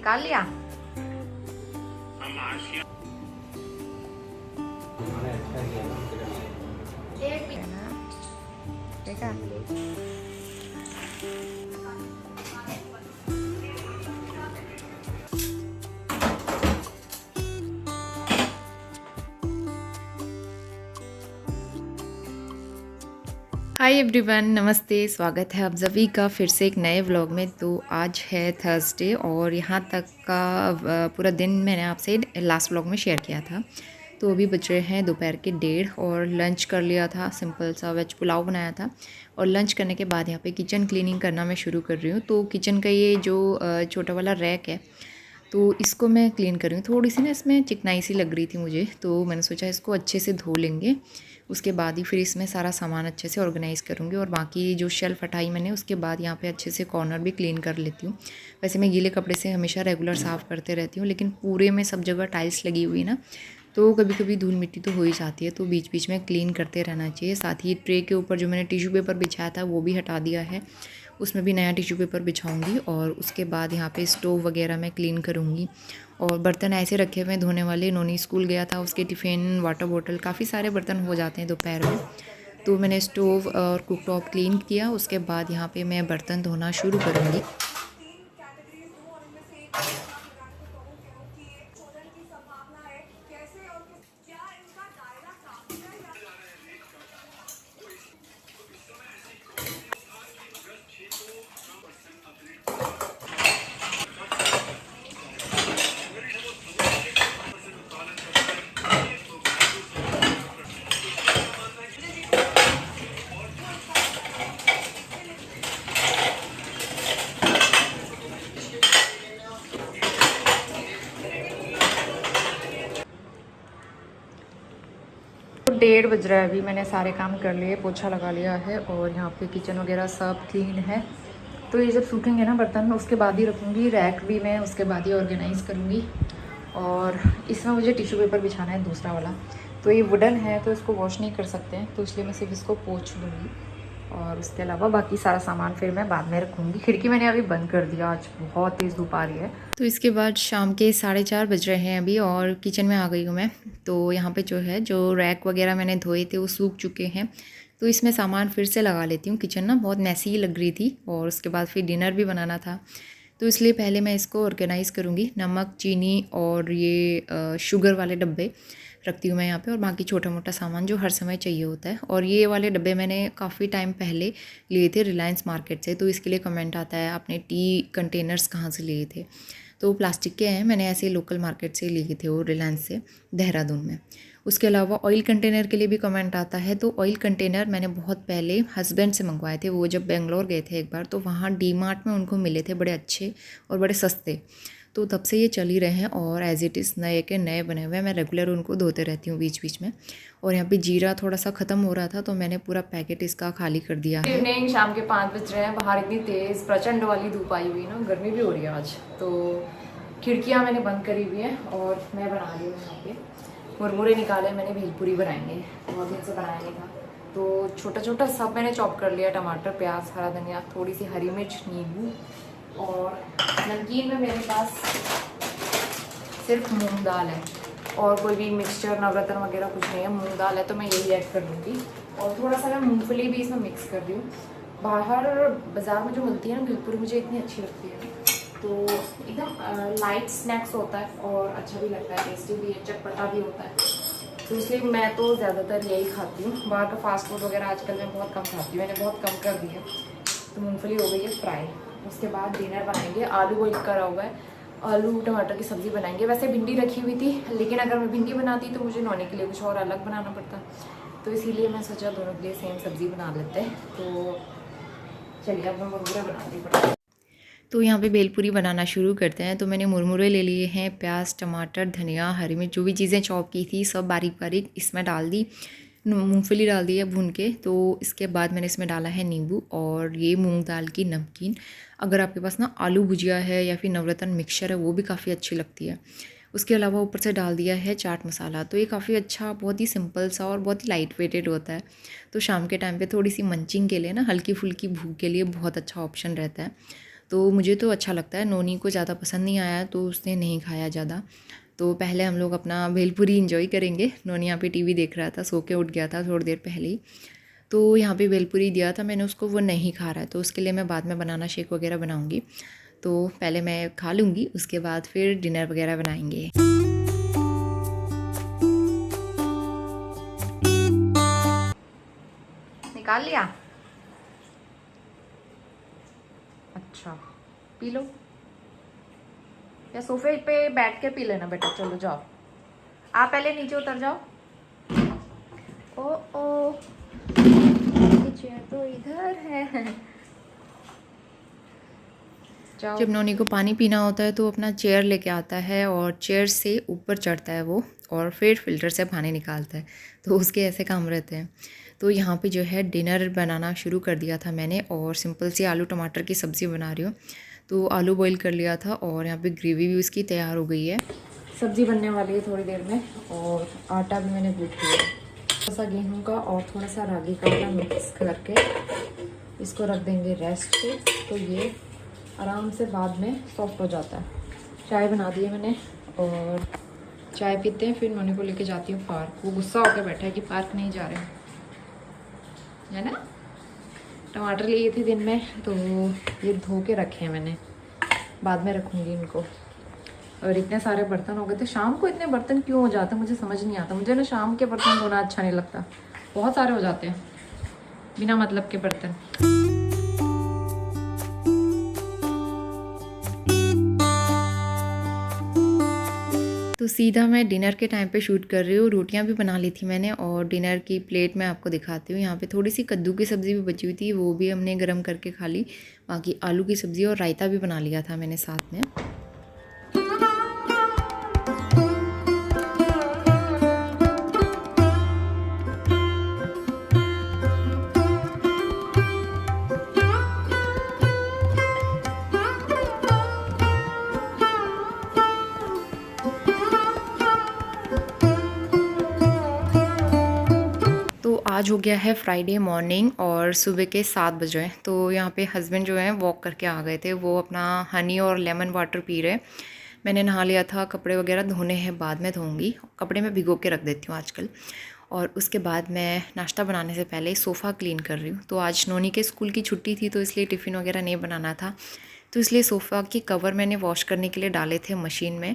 निकाल लिया। एक मिनट ना, देखा। हाय एवरीवन, नमस्ते। स्वागत है आप सभी का फिर से एक नए व्लॉग में। तो आज है थर्सडे और यहाँ तक का पूरा दिन मैंने आपसे लास्ट व्लॉग में शेयर किया था। तो अभी बज रहे हैं दोपहर के 1:30 और लंच कर लिया था। सिंपल सा वेज पुलाव बनाया था और लंच करने के बाद यहाँ पे किचन क्लीनिंग करना मैं शुरू कर रही हूँ। तो किचन का ये जो छोटा वाला रैक है तो इसको मैं क्लीन कर रही हूँ। थोड़ी सी ना इसमें चिकनाई सी लग रही थी मुझे, तो मैंने सोचा इसको अच्छे से धो लेंगे, उसके बाद ही फिर इसमें सारा सामान अच्छे से ऑर्गेनाइज़ करूँगी। और बाकी जो शेल्फ हटाई मैंने उसके बाद यहाँ पे अच्छे से कॉर्नर भी क्लीन कर लेती हूँ। वैसे मैं गीले कपड़े से हमेशा रेगुलर साफ़ करते रहती हूँ, लेकिन पूरे में सब जगह टाइल्स लगी हुई ना, तो कभी कभी धूल मिट्टी तो हो ही जाती है, तो बीच बीच में क्लीन करते रहना चाहिए। साथ ही ट्रे के ऊपर जो मैंने टिश्यू पेपर बिछाया था वो भी हटा दिया है, उसमें भी नया टिश्यू पेपर बिछाऊंगी। और उसके बाद यहाँ पे स्टोव वगैरह मैं क्लीन करूँगी। और बर्तन ऐसे रखे हुए हैं धोने वाले। नोनी स्कूल गया था, उसके टिफ़िन, वाटर बॉटल, काफ़ी सारे बर्तन हो जाते हैं दोपहर में। तो मैंने स्टोव और कुकटॉप क्लीन किया, उसके बाद यहाँ पे मैं बर्तन धोना शुरू करूँगी। तो 1:30 बज रहा है, अभी मैंने सारे काम कर लिए, पोछा लगा लिया है और यहाँ पे किचन वगैरह सब क्लीन है। तो ये जब सूखेंगे ना बर्तन उसके बाद ही रखूँगी। रैक भी मैं उसके बाद ही ऑर्गेनाइज़ करूँगी। और इसमें मुझे टिश्यू पेपर बिछाना है दूसरा वाला, तो ये वुडन है तो इसको वॉश नहीं कर सकते हैं, तो इसलिए मैं सिर्फ इसको पोंछ दूँगी। और उसके अलावा बाकी सारा सामान फिर मैं बाद में रखूँगी। खिड़की मैंने अभी बंद कर दिया, आज बहुत तेज़ धूप आ रही है। तो इसके बाद शाम के 4:30 बज रहे हैं अभी और किचन में आ गई हूँ मैं। तो यहाँ पे जो है, जो रैक वगैरह मैंने धोए थे वो सूख चुके हैं, तो इसमें सामान फिर से लगा लेती हूँ। किचन ना बहुत मैसी लग रही थी और उसके बाद फिर डिनर भी बनाना था, तो इसलिए पहले मैं इसको ऑर्गेनाइज़ करूँगी। नमक, चीनी और ये शुगर वाले डब्बे रखती हूँ मैं यहाँ पे, और बाकी छोटा मोटा सामान जो हर समय चाहिए होता है। और ये वाले डब्बे मैंने काफ़ी टाइम पहले लिए थे रिलायंस मार्केट से, तो इसके लिए कमेंट आता है आपने टी कंटेनर्स कहाँ से लिए थे, तो प्लास्टिक के हैं। मैंने ऐसे लोकल मार्केट से लिए थे वो, रिलायंस से, देहरादून में। उसके अलावा ऑयल कंटेनर के लिए भी कमेंट आता है, तो ऑयल कंटेनर मैंने बहुत पहले हस्बैंड से मंगवाए थे। वो जब बेंगलोर गए थे एक बार, तो वहाँ डी मार्ट में उनको मिले थे, बड़े अच्छे और बड़े सस्ते। तो तब से ये चल ही रहे हैं और एज़ इट इज़ नए के नए बने हुए हैं। मैं रेगुलर उनको धोते रहती हूँ बीच बीच में। और यहाँ पे जीरा थोड़ा सा ख़त्म हो रहा था, तो मैंने पूरा पैकेट इसका खाली कर दिया है। इवनिंग, शाम के 5 बज रहे हैं। बाहर इतनी तेज़ प्रचंड वाली धूप आई हुई ना, गर्मी भी हो रही है आज। तो खिड़कियाँ मैंने बंद करी हुई हैं और मैं बना रही हूँ यहाँ पे मुरमुरे निकाले मैंने, भेलपुरी बनाएंगे, बहुत दिन से बनाया नहीं था। तो छोटा छोटा सब मैंने चॉप कर लिया, टमाटर, प्याज, हरा धनिया, थोड़ी सी हरी मिर्च, नींबू। और नमकीन में मेरे पास सिर्फ मूंग दाल है और कोई भी मिक्सचर, नवरत्न वगैरह कुछ नहीं है। मूंग दाल है तो मैं यही ऐड कर दूँगी। और थोड़ा सा मैं मूँगफली भी इसमें मिक्स कर रही हूँ। बाहर बाज़ार में जो मिलती है ना भेलपुरी, मुझे इतनी अच्छी लगती है, तो एकदम लाइट स्नैक्स होता है और अच्छा भी लगता है, टेस्टी भी है, चटपटा भी होता है। तो इसलिए मैं तो ज़्यादातर यही खाती हूँ। बाहर का फास्ट फूड वगैरह आजकल मैं बहुत कम खाती हूँ, मैंने बहुत कम कर दिया। तो मूंगफली हो गई है फ्राई। उसके बाद डिनर बनाएंगे, आलू बॉईल करा हुआ है, आलू टमाटर की सब्ज़ी बनाएंगे। वैसे भिंडी रखी हुई थी, लेकिन अगर मैं भिंडी बनाती तो मुझे नौने के लिए कुछ और अलग बनाना पड़ता, तो इसीलिए मैं सोचा दोनों के लिए सेम सब्ज़ी बना लेते हैं। तो चलिए अब मैं मुरमुरे बनाती पड़ा। तो यहाँ पे भेलपुरी बनाना शुरू करते हैं। तो मैंने मुरमुरे ले लिए हैं, प्याज, टमाटर, धनिया, हरी मिर्च, जो भी चीज़ें चॉप की थी सब बारीक बारीक इसमें डाल दी। मूंगफली डाल दी है भून के। तो इसके बाद मैंने इसमें डाला है नींबू और ये मूंग दाल की नमकीन। अगर आपके पास ना आलू भुजिया है या फिर नवरत्न मिक्सचर है, वो भी काफ़ी अच्छी लगती है। उसके अलावा ऊपर से डाल दिया है चाट मसाला। तो ये काफ़ी अच्छा, बहुत ही सिंपल सा और बहुत ही लाइट वेटेड होता है। तो शाम के टाइम पे थोड़ी सी मंचिंग के लिए ना, हल्की फुल्की भूख के लिए बहुत अच्छा ऑप्शन रहता है। तो मुझे तो अच्छा लगता है, नोनी को ज़्यादा पसंद नहीं आया तो उसने नहीं खाया ज़्यादा। तो पहले हम लोग अपना भेलपुरी इंजॉय करेंगे। नोनी यहाँ पे टीवी देख रहा था, सो के उठ गया था थोड़ी देर पहले ही। तो यहाँ पे भेलपुरी दिया था मैंने उसको, वो नहीं खा रहा है, तो उसके लिए मैं बाद में बनाना शेक वगैरह बनाऊँगी। तो पहले मैं खा लूँगी, उसके बाद फिर डिनर वगैरह बनाएंगे। निकाल लिया? अच्छा, पी लो या सोफे पे बैठ के पी लेना बेटा। चलो जाओ, आप पहले नीचे उतर जाओ। ओ ओ, चेयर तो इधर है। जाओ। जब नोनी को पानी पीना होता है तो अपना चेयर लेके आता है और चेयर से ऊपर चढ़ता है वो, और फिर फ़िल्टर से पानी निकालता है। तो उसके ऐसे काम रहते हैं। तो यहाँ पे जो है डिनर बनाना शुरू कर दिया था मैंने, और सिंपल सी आलू टमाटर की सब्ज़ी बना रही हूँ। तो आलू बॉईल कर लिया था और यहाँ पे ग्रेवी भी उसकी तैयार हो गई है। सब्ज़ी बनने वाली है थोड़ी देर में, और आटा भी मैंने गूँथ लिया है। थोड़ा सा गेहूँ का और थोड़ा सा रागी का आटा मिक्स करके इसको रख देंगे रेस्ट पे, तो ये आराम से बाद में सॉफ्ट हो जाता है। चाय बना दी है मैंने और चाय पीते हैं, फिर नोनी को लेके जाती हूँ पार्क। वो गुस्सा होकर बैठा है कि पार्क नहीं जा रहे हैं, है ना। टमाटर लिए थे दिन में, तो ये धो के रखे हैं मैंने, बाद में रखूँगी इनको। और इतने सारे बर्तन हो गए थे, शाम को इतने बर्तन क्यों हो जाते हैं मुझे समझ नहीं आता। मुझे ना शाम के बर्तन धोना अच्छा नहीं लगता, बहुत सारे हो जाते हैं बिना मतलब के बर्तन। तो सीधा मैं डिनर के टाइम पे शूट कर रही हूँ। रोटियां भी बना ली थी मैंने, और डिनर की प्लेट मैं आपको दिखाती हूँ। यहाँ पे थोड़ी सी कद्दू की सब्ज़ी भी बची हुई थी, वो भी हमने गर्म करके खा ली। बाकी आलू की सब्ज़ी और रायता भी बना लिया था मैंने साथ में। तो आज हो गया है फ्राइडे मॉर्निंग और सुबह के 7 बज रहे हैं। तो यहाँ पे हस्बैंड जो हैं वॉक करके आ गए थे, वो अपना हनी और लेमन वाटर पी रहे। मैंने नहा लिया था, कपड़े वगैरह धोने हैं, बाद में धोऊंगी। कपड़े मैं भिगो के रख देती हूँ आजकल। और उसके बाद मैं नाश्ता बनाने से पहले सोफ़ा क्लीन कर रही हूँ। तो आज नोनी के स्कूल की छुट्टी थी, तो इसलिए टिफ़िन वगैरह नहीं बनाना था, तो इसलिए सोफ़ा के कवर मैंने वॉश करने के लिए डाले थे मशीन में।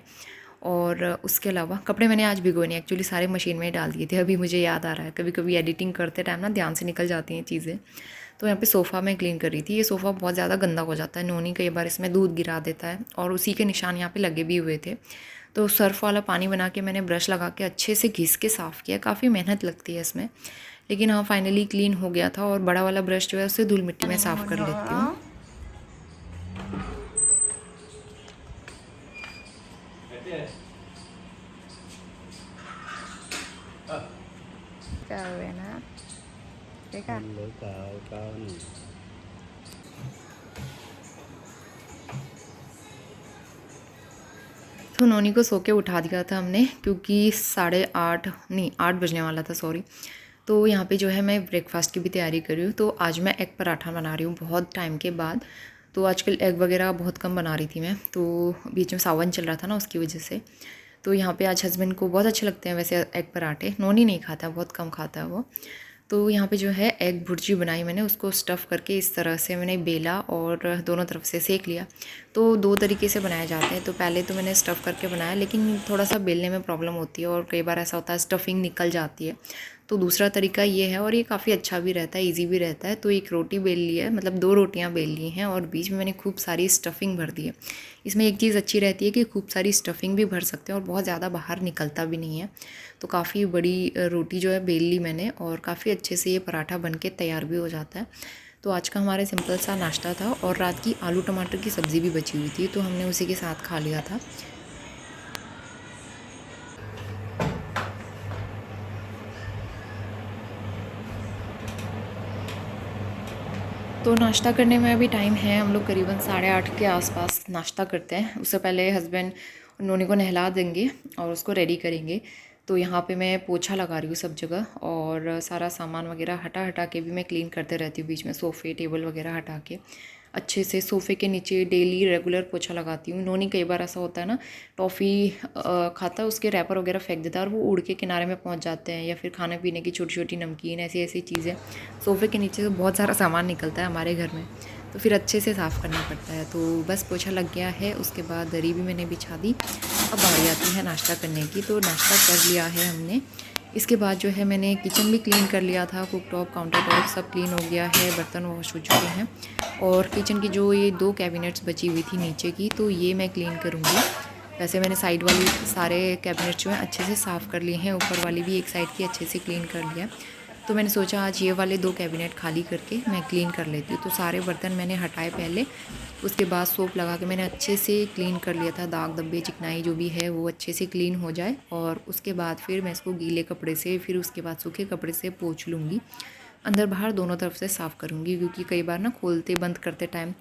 और उसके अलावा कपड़े मैंने आज भिगोए नहीं, एक्चुअली सारे मशीन में ही डाल दिए थे। अभी मुझे याद आ रहा है, कभी कभी एडिटिंग करते टाइम ना ध्यान से निकल जाती हैं चीज़ें। तो यहाँ पे सोफ़ा मैं क्लीन कर रही थी। ये सोफ़ा बहुत ज़्यादा गंदा हो जाता है, नोनी कई बार इसमें दूध गिरा देता है, और उसी के निशान यहाँ पे लगे भी हुए थे। तो सर्फ़ वाला पानी बना के मैंने ब्रश लगा के अच्छे से घिस के साफ़ किया। काफ़ी मेहनत लगती है इसमें, लेकिन हाँ फाइनली क्लीन हो गया था। और बड़ा वाला ब्रश जो है उससे धूल मिट्टी में साफ़ कर लेती हूँ। ना देखा तो नोनी को सो के उठा दिया था हमने, क्योंकि 8:30 नहीं 8 बजने वाला था, सॉरी। तो यहाँ पे जो है मैं ब्रेकफास्ट की भी तैयारी कर रही हूँ। तो आज मैं एग पराठा बना रही हूँ बहुत टाइम के बाद। तो आजकल एग वगैरह बहुत कम बना रही थी मैं, तो बीच में सावन चल रहा था ना, उसकी वजह से। तो यहाँ पे आज हस्बैंड को बहुत अच्छे लगते हैं वैसे एग पराठे। नोनी नहीं खाता, बहुत कम खाता है वो। तो यहाँ पे जो है एग भुर्जी बनाई मैंने, उसको स्टफ़ करके इस तरह से मैंने बेला और दोनों तरफ से सेक लिया। तो 2 तरीके से बनाए जाते हैं। तो पहले तो मैंने स्टफ़ करके बनाया, लेकिन थोड़ा सा बेलने में प्रॉब्लम होती है और कई बार ऐसा होता है स्टफ़िंग निकल जाती है। तो दूसरा तरीका ये है, और ये काफ़ी अच्छा भी रहता है, ईजी भी रहता है। तो एक रोटी बेल ली है, मतलब 2 रोटियाँ बेल ली हैं, और बीच में मैंने खूब सारी स्टफ़िंग भर दी है। इसमें एक चीज़ अच्छी रहती है कि खूब सारी स्टफ़िंग भी भर सकते हैं और बहुत ज़्यादा बाहर निकलता भी नहीं है। तो काफ़ी बड़ी रोटी जो है बेल ली मैंने, और काफ़ी अच्छे से ये पराठा बन के तैयार भी हो जाता है। तो आज का हमारा सिंपल सा नाश्ता था, और रात की आलू टमाटर की सब्ज़ी भी बची हुई थी, तो हमने उसी के साथ खा लिया था। तो नाश्ता करने में अभी टाइम है, हम लोग करीबन 8:30 के आसपास नाश्ता करते हैं। उससे पहले हस्बैंड नोनी को नहला देंगे और उसको रेडी करेंगे। तो यहाँ पे मैं पोछा लगा रही हूँ सब जगह, और सारा सामान वगैरह हटा हटा के भी मैं क्लीन करते रहती हूँ बीच में, सोफ़े टेबल वगैरह हटा के। अच्छे से सोफ़े के नीचे डेली रेगुलर पोछा लगाती हूँ। नोनी कई बार ऐसा होता है ना, टॉफ़ी खाता है, उसके रैपर वगैरह फेंक देता है और वो उड़ के किनारे में पहुँच जाते हैं, या फिर खाने पीने की छोटी छोटी नमकीन ऐसी ऐसी चीज़ें सोफ़े के नीचे से बहुत सारा सामान निकलता है हमारे घर में, तो फिर अच्छे से साफ़ करना पड़ता है। तो बस पोछा लग गया है, उसके बाद दरी भी मैंने बिछा दी। अब बारी आती है नाश्ता करने की, तो नाश्ता कर लिया है हमने। इसके बाद जो है मैंने किचन भी क्लीन कर लिया था, कुक टॉप काउंटर टॉप सब क्लीन हो गया है, बर्तन वॉश हो चुके हैं। और किचन की जो ये 2 कैबिनेट्स बची हुई थी नीचे की, तो ये मैं क्लीन करूँगी। वैसे मैंने साइड वाली सारे कैबिनेट्स जो हैं अच्छे से साफ़ कर लिए हैं, ऊपर वाली भी एक साइड की अच्छे से क्लीन कर लिया। तो मैंने सोचा आज ये वाले 2 कैबिनेट खाली करके मैं क्लीन कर लेती हूँ। तो सारे बर्तन मैंने हटाए पहले, उसके बाद सोप लगा के मैंने अच्छे से क्लीन कर लिया था। दाग धब्बे चिकनाई जो भी है वो अच्छे से क्लीन हो जाए, और उसके बाद फिर मैं इसको गीले कपड़े से, फिर उसके बाद सूखे कपड़े से पोंछ लूँगी। अंदर बाहर दोनों तरफ से साफ़ करूँगी, क्योंकि कई बार ना खोलते बंद करते टाइम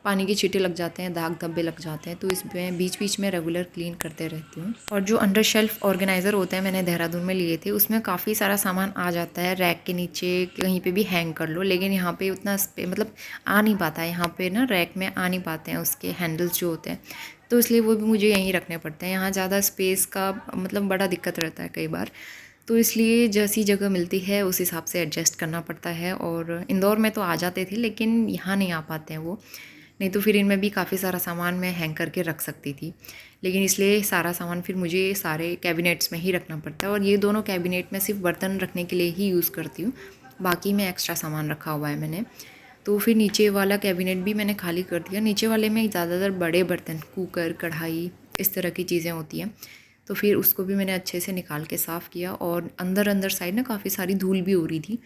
पानी के छींटे लग जाते हैं, दाग धब्बे लग जाते हैं, तो इसमें बीच बीच में रेगुलर क्लीन करते रहती हूँ। और जो अंडर शेल्फ ऑर्गेनाइज़र होते हैं मैंने देहरादून में लिए थे, उसमें काफ़ी सारा सामान आ जाता है। रैक के नीचे कहीं पे भी हैंग कर लो, लेकिन यहाँ पे उतना मतलब आ नहीं पाता है, यहाँ पे ना रैक में आ नहीं पाते हैं उसके हैंडल्स जो होते हैं, तो इसलिए वो भी मुझे यहीं रखने पड़ते हैं। यहाँ ज़्यादा स्पेस का मतलब बड़ा दिक्कत रहता है कई बार, तो इसलिए जैसी जगह मिलती है उस हिसाब से एडजस्ट करना पड़ता है। और इंदौर में तो आ जाते थे, लेकिन यहाँ नहीं आ पाते हैं वो, नहीं तो फिर इनमें भी काफ़ी सारा सामान मैं हैंग करके रख सकती थी, लेकिन इसलिए सारा सामान फिर मुझे सारे कैबिनेट्स में ही रखना पड़ता है। और ये दोनों कैबिनेट में सिर्फ बर्तन रखने के लिए ही यूज़ करती हूँ, बाकी में एक्स्ट्रा सामान रखा हुआ है मैंने। तो फिर नीचे वाला कैबिनेट भी मैंने खाली कर दिया। नीचे वाले में ज़्यादातर बड़े बर्तन, कुकर, कढ़ाई, इस तरह की चीज़ें होती हैं, तो फिर उसको भी मैंने अच्छे से निकाल के साफ़ किया। और अंदर अंदर साइड ना काफ़ी सारी धूल भी हो रही थी,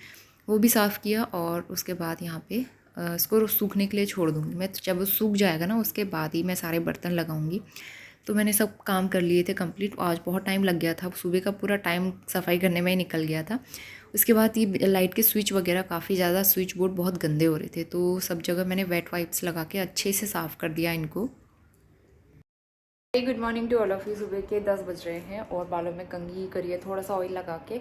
वो भी साफ़ किया। और उसके बाद यहाँ पे इसको सूखने के लिए छोड़ दूँगी मैं। जब वो सूख जाएगा ना, उसके बाद ही मैं सारे बर्तन लगाऊंगी। तो मैंने सब काम कर लिए थे कंप्लीट। आज बहुत टाइम लग गया था, सुबह का पूरा टाइम सफाई करने में ही निकल गया था। उसके बाद ये लाइट के स्विच वगैरह काफ़ी ज़्यादा, स्विच बोर्ड बहुत गंदे हो रहे थे, तो सब जगह मैंने वेट वाइप्स लगा के अच्छे से साफ़ कर दिया इनको। Good morning to all of you. सुबह के 10 बज रहे हैं और बालों में कंघी करी है थोड़ा सा ऑयल लगा के,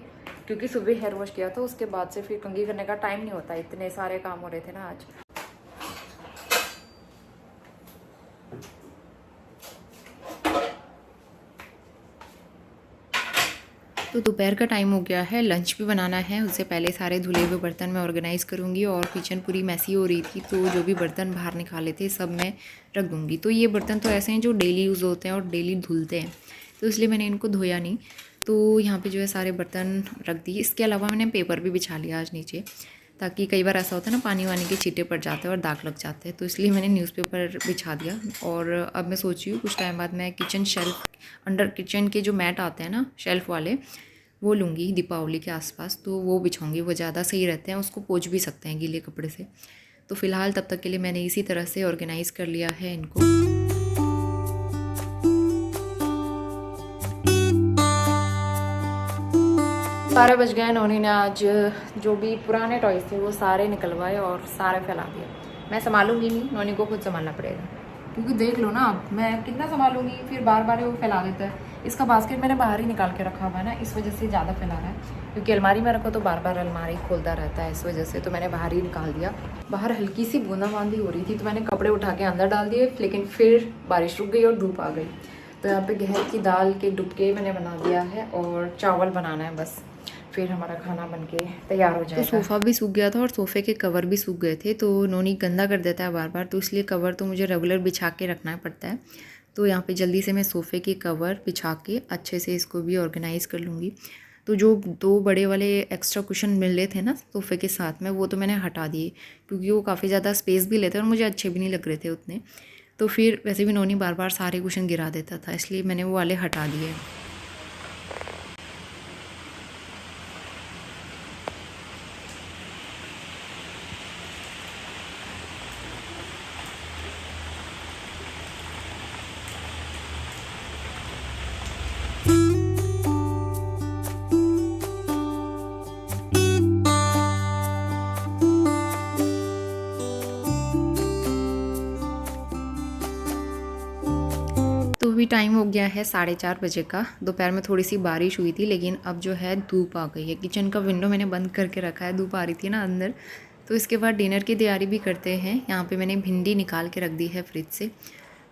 क्योंकि सुबह हेयर वॉश किया था, उसके बाद से फिर कंघी करने का टाइम नहीं होता, इतने सारे काम हो रहे थे ना आज। तो दोपहर का टाइम हो गया है, लंच भी बनाना है। उससे पहले सारे धुले हुए बर्तन मैं ऑर्गेनाइज़ करूँगी, और किचन पूरी मैसी हो रही थी, तो जो भी बर्तन बाहर निकाले थे सब मैं रख दूँगी। तो ये बर्तन तो ऐसे हैं जो डेली यूज़ होते हैं और डेली धुलते हैं, तो इसलिए मैंने इनको धोया नहीं। तो यहाँ पे जो है सारे बर्तन रख दिए। इसके अलावा मैंने पेपर भी बिछा लिया आज नीचे, ताकि कई बार ऐसा होता है ना, पानी वानी के छींटे पड़ जाते हैं और दाग लग जाते हैं, तो इसलिए मैंने न्यूज़पेपर बिछा दिया। और अब मैं सोच रही हूँ कुछ टाइम बाद मैं किचन शेल्फ, अंडर किचन के जो मैट आते हैं ना शेल्फ़ वाले, वो लूँगी दीपावली के आसपास, तो वो बिछाऊँगी, वो ज़्यादा सही रहते हैं, उसको पोंछ भी सकते हैं गीले कपड़े से। तो फ़िलहाल तब तक के लिए मैंने इसी तरह से ऑर्गेनाइज़ कर लिया है इनको। 12 बज गए। नोनी ने आज जो भी पुराने टॉयज़ थे वो सारे निकलवाए और सारे फैला दिए। मैं संभालूंगी नहीं, नोनी को खुद संभालना पड़ेगा, क्योंकि देख लो ना आप, मैं कितना संभालूंगी, फिर बार बार वो फैला देता है। इसका बास्केट मैंने बाहर ही निकाल के रखा हुआ है ना, इस वजह से ज़्यादा फैला रहा है, क्योंकि अलमारी में रखो तो बार बार अलमारी खोलता रहता है, इस वजह से तो मैंने बाहर ही निकाल दिया। बाहर हल्की सी बूंदाबांदी हो रही थी, तो मैंने कपड़े उठा के अंदर डाल दिए, लेकिन फिर बारिश रुक गई और धूप आ गई। तो यहाँ पे गहर की दाल के डुबके मैंने बना दिया है, और चावल बनाना है बस, फिर हमारा खाना बनके तैयार हो जाएगा। तो सोफ़ा भी सूख गया था और सोफ़े के कवर भी सूख गए थे, तो नोनी गंदा कर देता है बार बार, तो इसलिए कवर तो मुझे रेगुलर बिछा के रखना पड़ता है। तो यहाँ पे जल्दी से मैं सोफ़े के कवर बिछा के अच्छे से इसको भी ऑर्गेनाइज़ कर लूँगी। तो जो 2 बड़े वाले एक्स्ट्रा कुशन मिल रहे थे ना सोफ़े के साथ में, वो तो मैंने हटा दिए, क्योंकि वो काफ़ी ज़्यादा स्पेस भी लेते हैं और मुझे अच्छे भी नहीं लग रहे थे उतने। तो फिर वैसे भी नोनी बार बार सारे कुशन गिरा देता था, इसलिए मैंने वो वाले हटा दिए। तो अभी टाइम हो गया है 4:30 बजे का। दोपहर में थोड़ी सी बारिश हुई थी, लेकिन अब जो है धूप आ गई है। किचन का विंडो मैंने बंद करके रखा है, धूप आ रही थी ना अंदर, तो इसके बाद डिनर की तैयारी भी करते हैं। यहाँ पे मैंने भिंडी निकाल के रख दी है फ्रिज से।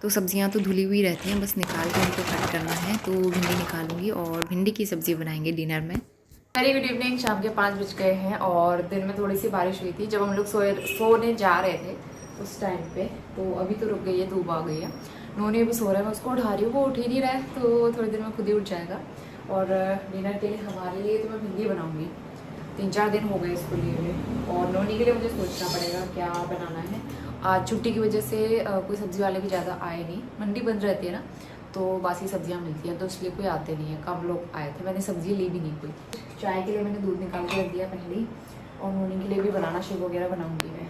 तो सब्जियां तो धुली हुई रहती हैं, बस निकाल के उनको कट करना है। तो भिंडी निकालूंगी और भिंडी की सब्ज़ी बनाएंगे डिनर में। Very good evening. शाम के 5 बज गए हैं और दिन में थोड़ी सी बारिश हुई थी जब हम लोग सोने जा रहे थे उस टाइम पे। तो अभी तो रुक गई है, धूप आ गई है। नोनी अभी सो रहा है, मैं उसको उठा रही हूँ, वो उठ ही नहीं रहा है, तो थोड़ी देर में खुद ही उठ जाएगा। और डिनर के लिए हमारे लिए तो मैं भिंडी बनाऊँगी। 3-4 दिन हो गए इसको लिए हुए और नोनी के लिए मुझे सोचना पड़ेगा क्या बनाना है। आज छुट्टी की वजह से कोई सब्ज़ी वाले भी ज़्यादा आए नहीं, मंडी बंद रहती है ना, तो बासी सब्जियां मिलती हैं, तो इसलिए कोई आते नहीं है। कम लोग आए थे, मैंने सब्ज़ी ली भी नहीं कोई। चाय के लिए मैंने दूध निकाल के रख दिया पहले ही, और नोनी के लिए भी बनाना शेक वगैरह बनाऊंगी मैं।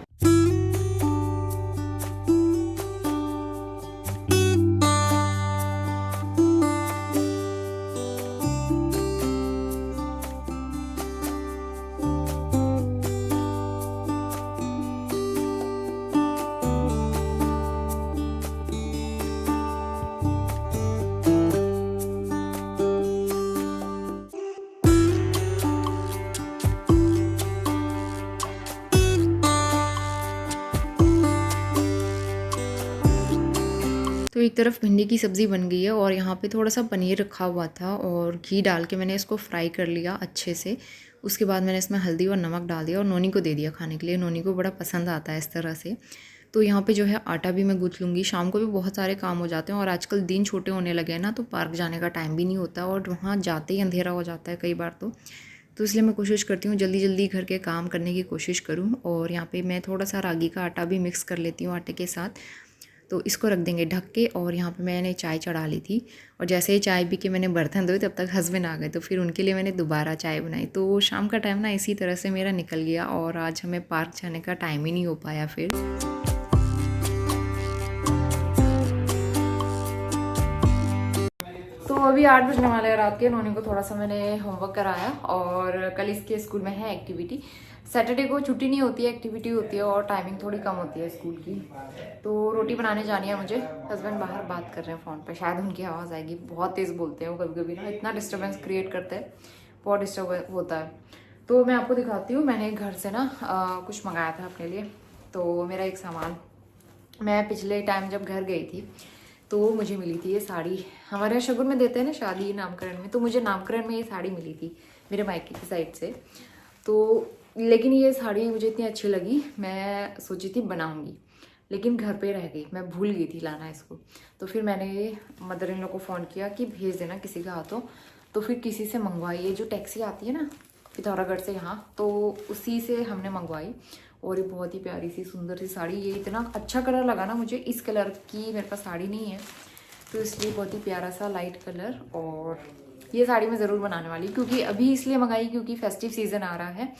तो एक तरफ भिंडी की सब्ज़ी बन गई है और यहाँ पे थोड़ा सा पनीर रखा हुआ था और घी डाल के मैंने इसको फ्राई कर लिया अच्छे से। उसके बाद मैंने इसमें हल्दी और नमक डाल दिया और नोनी को दे दिया खाने के लिए। नोनी को बड़ा पसंद आता है इस तरह से। तो यहाँ पे जो है आटा भी मैं गूँथ लूँगी। शाम को भी बहुत सारे काम हो जाते हैं और आजकल दिन छोटे होने लगे हैं ना, तो पार्क जाने का टाइम भी नहीं होता और वहाँ जाते ही अंधेरा हो जाता है कई बार तो इसलिए मैं कोशिश करती हूँ जल्दी जल्दी घर के काम करने की कोशिश करूँ। और यहाँ पे मैं थोड़ा सा रागी का आटा भी मिक्स कर लेती हूँ आटे के साथ। तो इसको रख देंगे ढक के। और यहाँ पे मैंने चाय चढ़ा ली थी और जैसे ही चाय पी के मैंने बर्तन धोए तब तक हस्बैंड आ गए, तो फिर उनके लिए मैंने दोबारा चाय बनाई। तो शाम का टाइम ना इसी तरह से मेरा निकल गया और आज हमें पार्क जाने का टाइम ही नहीं हो पाया फिर। तो अभी 8 बजने वाले हैं रात के। नोनी को थोड़ा सा मैंने होमवर्क कराया और कल इसके स्कूल में है एक्टिविटी। सैटरडे को छुट्टी नहीं होती है, एक्टिविटी होती है और टाइमिंग थोड़ी कम होती है स्कूल की। तो रोटी बनाने जानी है मुझे। हस्बैंड बाहर बात कर रहे हैं फ़ोन पे, शायद उनकी आवाज़ आएगी। बहुत तेज़ बोलते हैं वो कभी कभी ना, इतना डिस्टर्बेंस क्रिएट करते हैं, बहुत डिस्टर्ब होता है। तो मैं आपको दिखाती हूँ। मैंने घर से ना कुछ मंगाया था अपने लिए। तो मेरा एक सामान, मैं पिछले टाइम जब घर गई थी तो मुझे मिली थी ये साड़ी। हमारे यहाँ शगुन में देते हैं ना शादी नामकरण में, तो मुझे नामकरण में ये साड़ी मिली थी मेरे मायके की साइड से। तो लेकिन ये साड़ी मुझे इतनी अच्छी लगी, मैं सोची थी बनाऊंगी, लेकिन घर पे रह गई, मैं भूल गई थी लाना इसको। तो फिर मैंने मदर इन लॉ को फ़ोन किया कि भेज देना किसी का हाथों। तो फिर किसी से मंगवाई, ये जो टैक्सी आती है ना पिथौरागढ़ से यहाँ, तो उसी से हमने मंगवाई। और ये बहुत ही प्यारी सी सुंदर सी साड़ी, ये इतना अच्छा कलर लगा ना मुझे। इस कलर की मेरे पास साड़ी नहीं है, तो इसलिए बहुत ही प्यारा सा लाइट कलर। और ये साड़ी मैं ज़रूर बनाने वाली, क्योंकि अभी इसलिए मंगाई क्योंकि फेस्टिव सीज़न आ रहा है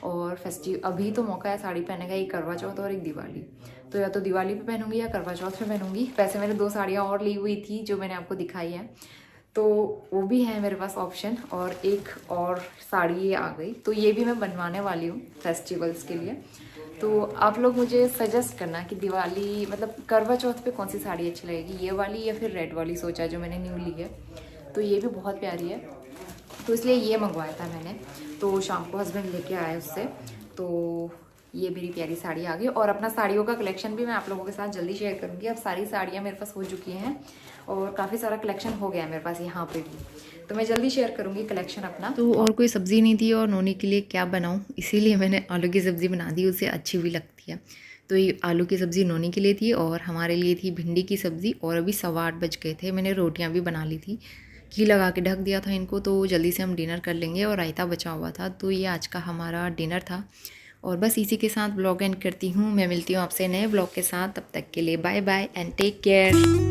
और फेस्टिव अभी तो मौका है साड़ी पहनने का, एक करवा चौथ और एक दिवाली। तो या तो दिवाली पे पहनूंगी या करवा चौथ पे पहनूंगी। वैसे मैंने 2 साड़ियाँ और ली हुई थी जो मैंने आपको दिखाई है, तो वो भी है मेरे पास ऑप्शन। और एक और साड़ी ये आ गई, तो ये भी मैं बनवाने वाली हूँ फेस्टिवल्स के लिए। तो आप लोग मुझे सजेस्ट करना कि दिवाली मतलब करवा चौथ पे कौन सी साड़ी अच्छी लगेगी, ये वाली या फिर रेड वाली सोचा है जो मैंने न्यू ली है। तो ये भी बहुत प्यारी है, तो इसलिए ये मंगवाया था मैंने। तो शाम को हस्बैंड लेके आए उससे, तो ये मेरी प्यारी साड़ी आ गई। और अपना साड़ियों का कलेक्शन भी मैं आप लोगों के साथ जल्दी शेयर करूँगी। अब सारी साड़ियाँ मेरे पास हो चुकी हैं और काफ़ी सारा कलेक्शन हो गया है मेरे पास यहाँ पे भी, तो मैं जल्दी शेयर करूँगी कलेक्शन अपना। तो और कोई सब्ज़ी नहीं थी और नोनी के लिए क्या बनाऊँ, इसीलिए मैंने आलू की सब्ज़ी बना दी, उसे अच्छी भी लगती है। तो ये आलू की सब्ज़ी नोनी के लिए थी और हमारे लिए थी भिंडी की सब्ज़ी। और अभी 8:15 बज गए थे, मैंने रोटियाँ भी बना ली थी, घी लगा के ढक दिया था इनको, तो जल्दी से हम डिनर कर लेंगे। और रायता बचा हुआ था, तो ये आज का हमारा डिनर था। और बस इसी के साथ ब्लॉग एंड करती हूँ। मैं मिलती हूँ आपसे नए ब्लॉग के साथ, तब तक के लिए bye bye and take care.